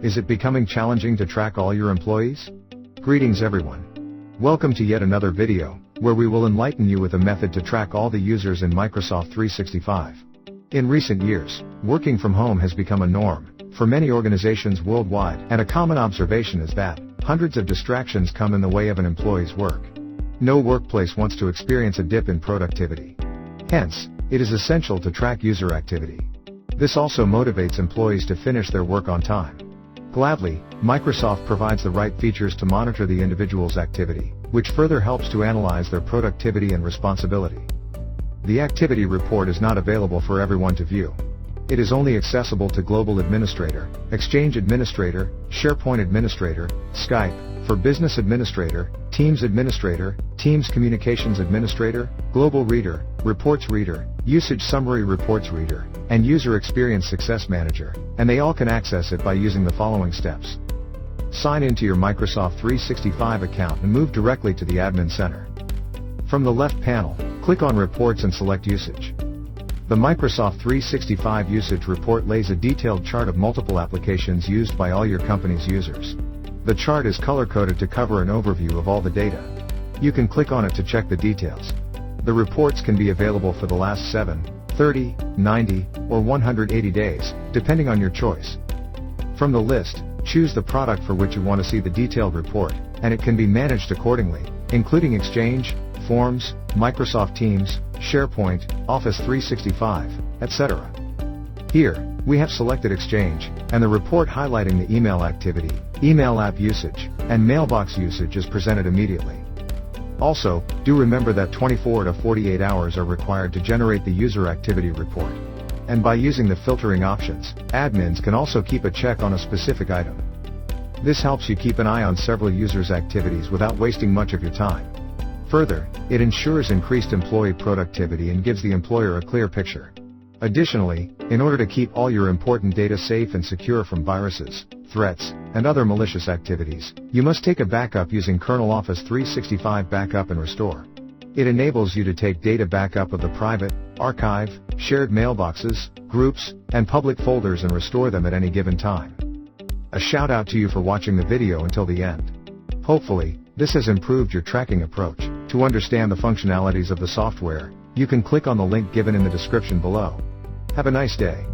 Is it becoming challenging to track all your employees? Greetings everyone. Welcome to yet another video, where we will enlighten you with a method to track all the users in Microsoft 365. In recent years, working from home has become a norm for many organizations worldwide, and a common observation is that hundreds of distractions come in the way of an employee's work. No workplace wants to experience a dip in productivity. Hence, it is essential to track user activity. This also motivates employees to finish their work on time. Gladly, Microsoft provides the right features to monitor the individual's activity, which further helps to analyze their productivity and responsibility. The activity report is not available for everyone to view. It is only accessible to Global Administrator, Exchange Administrator, SharePoint Administrator, Skype, for Business Administrator, Teams Administrator, Teams Communications Administrator, Global Reader, Reports Reader, Usage Summary Reports Reader, and User Experience Success Manager, and they all can access it by using the following steps. Sign into your Microsoft 365 account and move directly to the Admin Center. From the left panel, click on Reports and select Usage. The Microsoft 365 Usage Report lays a detailed chart of multiple applications used by all your company's users. The chart is color-coded to cover an overview of all the data. You can click on it to check the details. The reports can be available for the last 7, 30, 90, or 180 days, depending on your choice. From the list, choose the product for which you want to see the detailed report, and it can be managed accordingly, including Exchange, Forms, Microsoft Teams, SharePoint, Office 365, etc. Here, we have selected Exchange, and the report highlighting the email activity, email app usage, and mailbox usage is presented immediately. Also, do remember that 24 to 48 hours are required to generate the user activity report. And by using the filtering options, admins can also keep a check on a specific item. This helps you keep an eye on several users' activities without wasting much of your time. Further, it ensures increased employee productivity and gives the employer a clear picture. Additionally, in order to keep all your important data safe and secure from viruses, threats, and other malicious activities, you must take a backup using Kernel Office 365 Backup and Restore. It enables you to take data backup of the private, archive, shared mailboxes, groups, and public folders and restore them at any given time. A shout out to you for watching the video until the end. Hopefully, this has improved your tracking approach. To understand the functionalities of the software, you can click on the link given in the description below. Have a nice day.